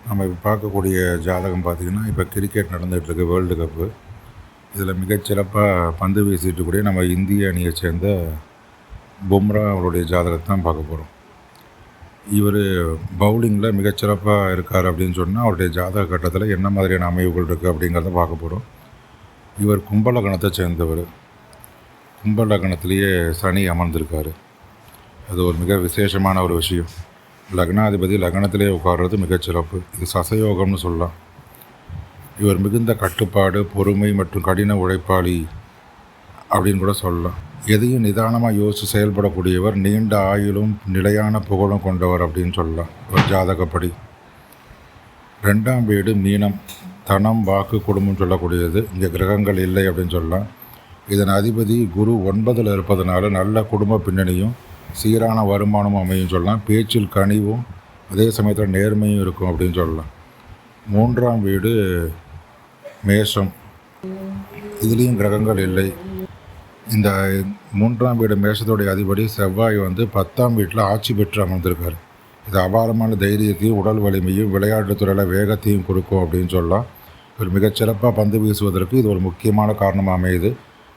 நம்ம இப்போ பார்க்கக்கூடிய ஜாதகம் பார்த்திங்கன்னா, இப்போ கிரிக்கெட் நடந்துகிட்ருக்கு, வேர்ல்டு கப்பு. இதில் மிகச்சிறப்பாக பந்து வீசிட்டுக்கூடிய நம்ம இந்திய அணியை சேர்ந்த பும்ரா அவருடைய ஜாதகத்தை தான் பார்க்க போகிறோம். இவர் பவுலிங்கில் மிகச்சிறப்பாக இருக்கார் அப்படின்னு சொன்னால், அவருடைய ஜாதக கட்டத்தில் என்ன மாதிரியான அமைவுகள் இருக்குது அப்படிங்கிறத பார்க்க போகிறோம். இவர் கும்பலகணத்தை சேர்ந்தவர். கும்பலகணத்திலேயே சனி அமர்ந்திருக்கார். அது ஒரு மிக விசேஷமான ஒரு விஷயம். லக்னாதிபதி லக்னத்திலே உட்கார்றது மிகச்சிறப்பு. இது சசயோகம்னு சொல்லலாம். இவர் மிகுந்த கட்டுப்பாடு, பொறுமை மற்றும் கடின உழைப்பாளி அப்படின்னு கூட சொல்லலாம். எதையும் நிதானமாக யோசித்து செயல்படக்கூடியவர், நீண்ட ஆயுளும் நிலையான புகழும் கொண்டவர் அப்படின்னு சொல்லலாம் ஒரு ஜாதகப்படி. 2ஆம் வீடு மீனம், தனம், வாக்கு, குடும்பம் சொல்லக்கூடியது. இங்கே கிரகங்கள் இல்லை அப்படின்னு சொல்லலாம். இதன் அதிபதி குரு 9ல் இருப்பதனால நல்ல குடும்ப பின்னணியும் சீரான வருமானமும் அமையும் சொல்லலாம். பேச்சில் கனிவும் அதே சமயத்தில் நேர்மையும் இருக்கும் அப்படின்னு சொல்லலாம். 3ஆம் வீடு மேஷம், இதுலேயும் கிரகங்கள் இல்லை. இந்த 3ஆம் வீடு மேஷத்துடைய அதிபதி செவ்வாய் 10ஆம் வீட்டில் ஆட்சி பெற்று அமர்ந்திருக்கார். இது அபாரமான தைரியத்தையும் உடல் வலிமையும் விளையாட்டுத்துறையில் வேகத்தையும் கொடுக்கும் அப்படின்னு சொல்லலாம். ஒரு மிகச்சிறப்பாக பந்து வீசுவதற்கு இது ஒரு முக்கியமான காரணமாக அமையுது.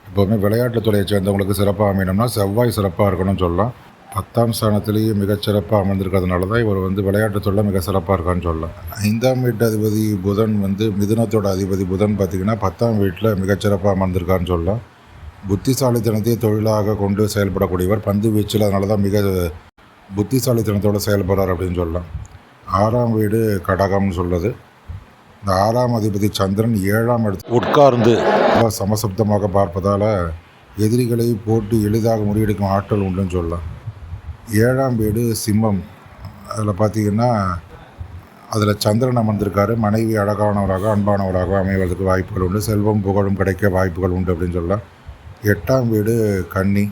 எப்போவுமே விளையாட்டுத்துறையை சேர்ந்தவங்களுக்கு சிறப்பாக அமையணும்னா செவ்வாய் சிறப்பாக இருக்கணும்னு சொல்லலாம். 10ஆம் ஸ்தானத்திலேயே மிகச்சிறப்பாக அமர்ந்திருக்கிறதுனால தான் இவர் விளையாட்டுத்துறையில் மிக சிறப்பாக இருக்கான்னு சொல்லலாம். 5ஆம் வீட்டு அதிபதி புதன் மிதுனத்தோட அதிபதி புதன் பார்த்திங்கன்னா 10ஆம் வீட்டில் மிகச்சிறப்பாக அமர்ந்திருக்கான்னு சொல்லலாம். புத்திசாலித்தனத்தை தொழிலாக கொண்டு செயல்படக்கூடியவர். பந்து வீச்சில் அதனால தான் மிக புத்திசாலித்தனத்தோடு செயல்படுறார் அப்படின்னு சொல்லலாம். 6ஆம் வீடு கடகம்னு சொல்லுது. இந்த 6ஆம் அதிபதி சந்திரன் 7ஆம் இடத்துல உட்கார்ந்து சமசப்தமாக பார்ப்பதால் எதிரிகளை போட்டு எளிதாக முறியடிக்கும் ஆற்றல் உண்டுன்னு சொல்லலாம். 7ஆம் வீடு சிம்மம், அதில் பார்த்திங்கன்னா அதில் சந்திரன் அமர்ந்திருக்காரு. மனைவி அழகானவராக அன்பானவராக அமைவதற்கு வாய்ப்புகள் உண்டு. செல்வம் புகழும் கிடைக்க வாய்ப்புகள் உண்டு அப்படின்னு சொல்லலாம். 8ஆம் வீடு கன்னி,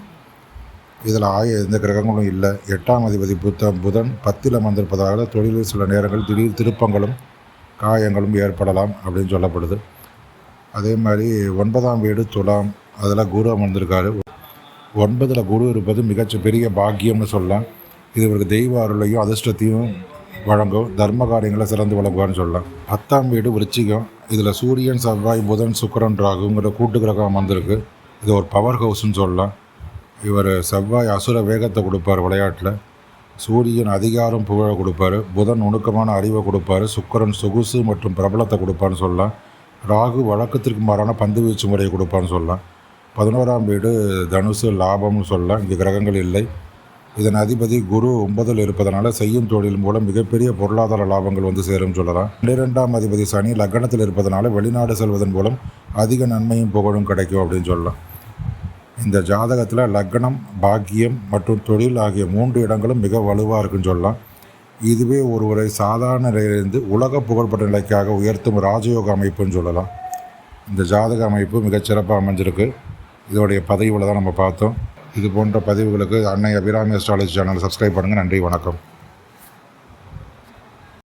இதில் எந்த கிரகங்களும் இல்லை. 8ஆம் அதிபதி புதன் 10ல் அமர்ந்திருப்பதால் தொழிலில் சில நேரங்கள் திடீர் திருப்பங்களும் காயங்களும் ஏற்படலாம் அப்படின்னு சொல்லப்படுது. அதே மாதிரி 9ஆம் வீடு துலாம், அதில் குரு அமர்ந்திருக்காரு. 9ல் குரு இருப்பது பெரிய பாக்கியம்னு சொல்லலாம். இது இவருக்கு தெய்வ அருளையும் அதிர்ஷ்டத்தையும் வழங்கும். தர்ம காரியங்களை சிறந்து வழங்குவார்னு சொல்லலாம். 10ஆம் வீடு விருச்சிகம், இதில் சூரியன், செவ்வாய், புதன், சுக்கிரன், ராகுங்கிற கூட்டு கிரகம் அமர்ந்திருக்கு. இது ஒரு பவர் ஹவுஸ்ன்னு சொல்லலாம். இவர் செவ்வாய் அசுர வேகத்தை கொடுப்பார் விளையாட்டில். சூரியன் அதிகாரம் புகழ கொடுப்பார். புதன் நுணுக்கமான அறிவை கொடுப்பார். சுக்கிரன் சொகுசு மற்றும் பிரபலத்தை கொடுப்பான்னு சொல்லலாம். ராகு வழக்கத்திற்கு மாறான பந்து வீச்சு முறையை கொடுப்பான்னு சொல்லலாம். 11ஆம் வீடு தனுசு, லாபம்னு சொல்லலாம். இங்கே கிரகங்கள் இல்லை. இதன் அதிபதி குரு 9ல் இருப்பதனால செய்யும் தொழில் மூலம் மிகப்பெரிய பொருளாதார லாபங்கள் சேரும் சொல்லலாம். 12ஆம் அதிபதி சனி லக்னத்தில் இருப்பதனால வெளிநாடு செல்வதன் மூலம் அதிக நன்மையும் புகழும் கிடைக்கும் அப்படின்னு சொல்லலாம். இந்த ஜாதகத்தில் லக்னம், பாக்கியம் மற்றும் தொழில் ஆகிய 3 இடங்களும் மிக வலுவாக இருக்குன்னு சொல்லலாம். இதுவே ஒருவரை சாதாரண நிலையிலிருந்து உலக புகழ்பெற்ற நிலைக்காக உயர்த்தும் ராஜயோக அமைப்புன்னு சொல்லலாம். இந்த ஜாதக அமைப்பு மிகச்சிறப்பாக அமைஞ்சிருக்கு. இதோடைய பதிவுகளை தான் நம்ம பார்த்தோம். இது போன்ற பதிவுகளுக்கு அன்னை அபிராமி அஸ்ட்ராலஜி சேனலை சப்ஸ்கிரைப் பண்ணுங்கள். நன்றி, வணக்கம்.